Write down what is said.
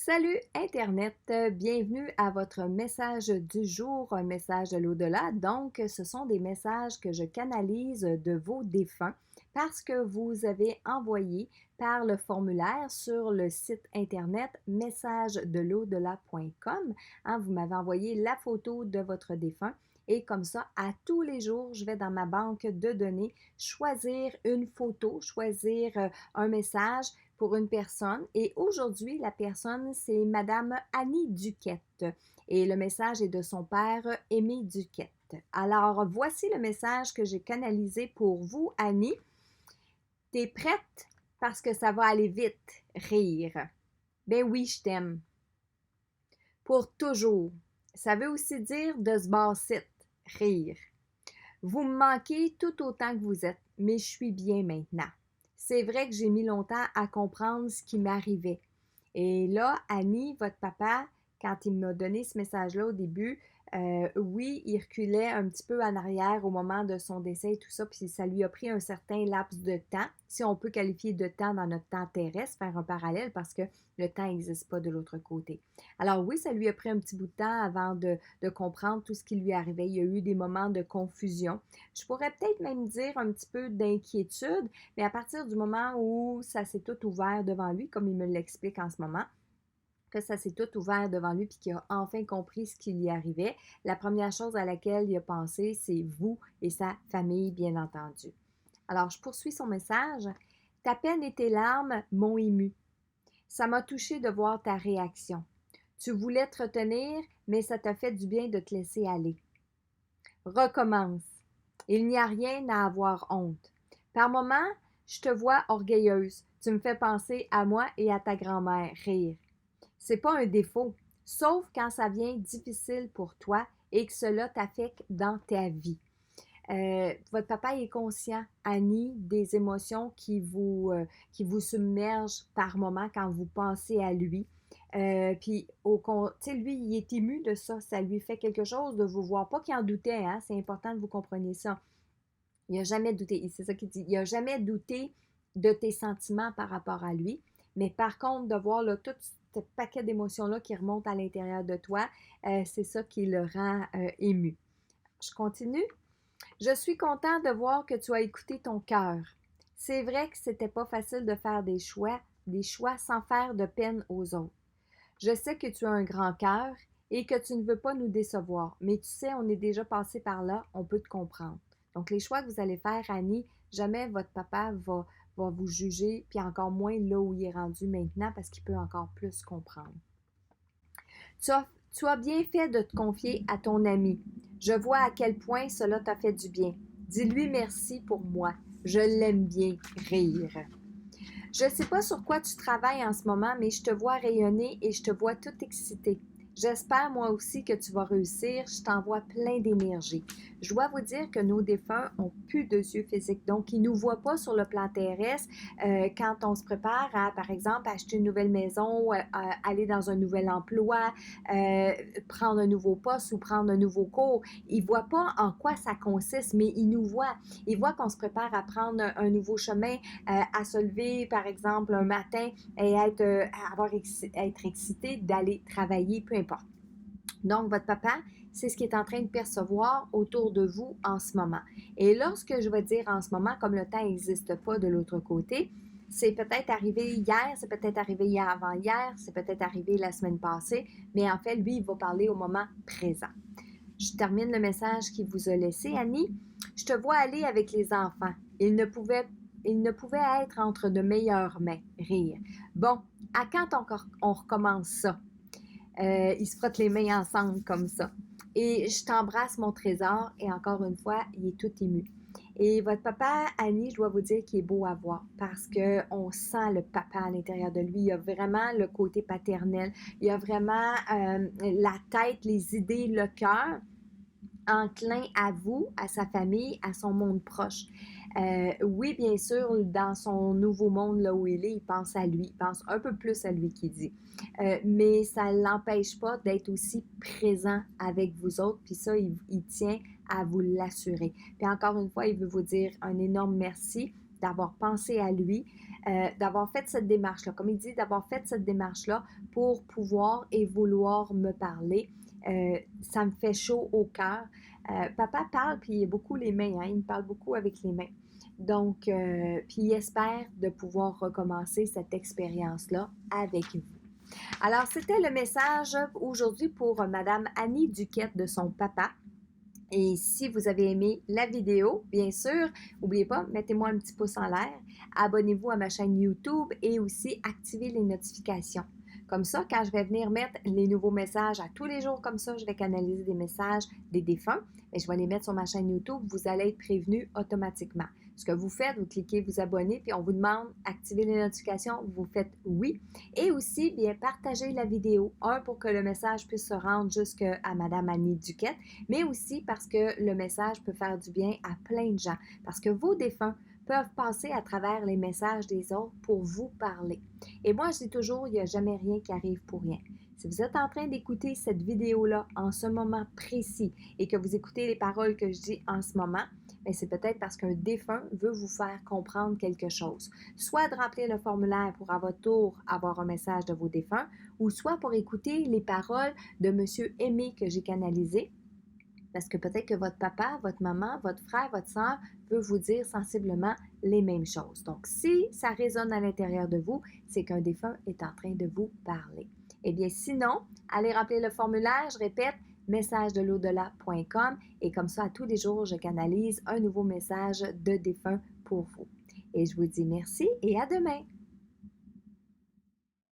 Salut Internet, bienvenue à votre message du jour, un message de l'au-delà. Donc, ce sont des messages que je canalise de vos défunts parce que vous avez envoyé par le formulaire sur le site Internet messagedelaudelà.com. Vous m'avez envoyé la photo de votre défunt. Et comme ça, à tous les jours, je vais dans ma banque de données choisir une photo, choisir un message pour une personne. Et aujourd'hui, la personne, c'est Madame Annie Duquette. Et le message est de son père, Aimé Duquette. Alors, voici le message que j'ai canalisé pour vous, Annie. T'es prête? Parce que ça va aller vite. Rire. Ben oui, je t'aime. Pour toujours. Ça veut aussi dire de se basser. Rire. Vous me manquez tout autant que vous êtes, mais je suis bien maintenant. C'est vrai que j'ai mis longtemps à comprendre ce qui m'arrivait. Et là, Annie, votre papa, quand il m'a donné ce message-là au début, oui, il reculait un petit peu en arrière au moment de son décès et tout ça, puis ça lui a pris un certain laps de temps, si on peut qualifier de temps dans notre temps terrestre, faire un parallèle parce que le temps n'existe pas de l'autre côté. Alors oui, ça lui a pris un petit bout de temps avant de comprendre tout ce qui lui arrivait. Il y a eu des moments de confusion. Je pourrais peut-être même dire un petit peu d'inquiétude, mais à partir du moment où ça s'est tout ouvert devant lui, comme il me l'explique en ce moment, que ça s'est tout ouvert devant lui puis qu'il a enfin compris ce qui lui arrivait, la première chose à laquelle il a pensé, c'est vous et sa famille, bien entendu. Alors, je poursuis son message. Ta peine et tes larmes m'ont ému. Ça m'a touché de voir ta réaction. Tu voulais te retenir, mais ça t'a fait du bien de te laisser aller. Recommence. Il n'y a rien à avoir honte. Par moments, je te vois orgueilleuse. Tu me fais penser à moi et à ta grand-mère. Rire. C'est pas un défaut, sauf quand ça vient difficile pour toi et que cela t'affecte dans ta vie. Votre papa est conscient, Annie, des émotions qui vous submergent par moment quand vous pensez à lui. Puis, tu sais, lui, il est ému de ça. Ça lui fait quelque chose de vous voir. Pas qu'il en doutait, hein? C'est important que vous compreniez ça. Il n'a jamais douté, c'est ça qu'il dit. Il n'a jamais douté de tes sentiments par rapport à lui. Mais par contre, de voir là, tout ce paquet d'émotions-là qui remontent à l'intérieur de toi, c'est ça qui le rend ému. Je continue. Je suis content de voir que tu as écouté ton cœur. C'est vrai que c'était pas facile de faire des choix sans faire de peine aux autres. Je sais que tu as un grand cœur et que tu ne veux pas nous décevoir, mais tu sais, on est déjà passé par là, on peut te comprendre. Donc, les choix que vous allez faire, Annie, jamais votre papa va vous juger, puis encore moins là où il est rendu maintenant, parce qu'il peut encore plus comprendre. Tu as bien fait de te confier à ton ami. Je vois à quel point cela t'a fait du bien. Dis-lui merci pour moi. Je l'aime bien. Rire. Je ne sais pas sur quoi tu travailles en ce moment, mais je te vois rayonner et je te vois tout excitée. J'espère moi aussi que tu vas réussir. Je t'envoie plein d'énergie. Je dois vous dire que nos défunts ont plus de yeux physiques, donc ils ne nous voient pas sur le plan terrestre quand on se prépare à, par exemple, acheter une nouvelle maison, aller dans un nouvel emploi, prendre un nouveau poste ou prendre un nouveau cours. Ils ne voient pas en quoi ça consiste, mais ils nous voient. Ils voient qu'on se prépare à prendre un nouveau chemin, à se lever, par exemple, un matin et être excité d'aller travailler, peu importe. Donc, votre papa, c'est ce qui est en train de percevoir autour de vous en ce moment. Et lorsque je vais dire en ce moment, comme le temps n'existe pas de l'autre côté, c'est peut-être arrivé hier, c'est peut-être arrivé hier avant-hier, c'est peut-être arrivé la semaine passée, mais en fait, lui, il va parler au moment présent. Je termine le message qu'il vous a laissé, Annie. Je te vois aller avec les enfants. Il ne pouvait être entre de meilleures mains. Rire. Bon, à quand on recommence ça? Ils se frottent les mains ensemble comme ça. Et je t'embrasse, mon trésor. Et encore une fois, il est tout ému. Et votre papa, Annie, je dois vous dire qu'il est beau à voir parce qu'on sent le papa à l'intérieur de lui. Il y a vraiment le côté paternel. Il y a vraiment la tête, les idées, le cœur enclin à vous, à sa famille, à son monde proche. Oui, bien sûr, dans son nouveau monde, là où il est, il pense à lui, il pense un peu plus à lui qu'il dit. Mais ça ne l'empêche pas d'être aussi présent avec vous autres, puis ça, il tient à vous l'assurer. Puis encore une fois, il veut vous dire un énorme merci d'avoir pensé à lui. d'avoir fait cette démarche-là. Comme il dit, d'avoir fait cette démarche-là pour pouvoir et vouloir me parler. Ça me fait chaud au cœur. Papa parle, puis il a beaucoup les mains, hein, il me parle beaucoup avec les mains. Donc, puis il espère de pouvoir recommencer cette expérience-là avec vous. Alors, c'était le message aujourd'hui pour Madame Annie Duquette de son papa. Et si vous avez aimé la vidéo, bien sûr, n'oubliez pas, mettez-moi un petit pouce en l'air, abonnez-vous à ma chaîne YouTube et aussi activez les notifications. Comme ça, quand je vais venir mettre les nouveaux messages à tous les jours comme ça, je vais canaliser des messages des défunts et je vais les mettre sur ma chaîne YouTube. Vous allez être prévenu automatiquement. Ce que vous faites, vous cliquez vous abonner, puis on vous demande d'activer les notifications, vous faites oui. Et aussi, bien, partagez la vidéo. Un, pour que le message puisse se rendre jusqu'à Madame Annie Duquette, mais aussi parce que le message peut faire du bien à plein de gens. Parce que vos défunts peuvent passer à travers les messages des autres pour vous parler. Et moi, je dis toujours, il n'y a jamais rien qui arrive pour rien. Si vous êtes en train d'écouter cette vidéo-là en ce moment précis et que vous écoutez les paroles que je dis en ce moment, bien, c'est peut-être parce qu'un défunt veut vous faire comprendre quelque chose. Soit de remplir le formulaire pour à votre tour avoir un message de vos défunts, ou soit pour écouter les paroles de M. Aimé que j'ai canalisé. Parce que peut-être que votre papa, votre maman, votre frère, votre soeur veut vous dire sensiblement les mêmes choses. Donc, si ça résonne à l'intérieur de vous, c'est qu'un défunt est en train de vous parler. Eh bien, sinon, allez remplir le formulaire, je répète, messagedelau-delà.com et comme ça, à tous les jours, je canalise un nouveau message de défunt pour vous. Et je vous dis merci et à demain!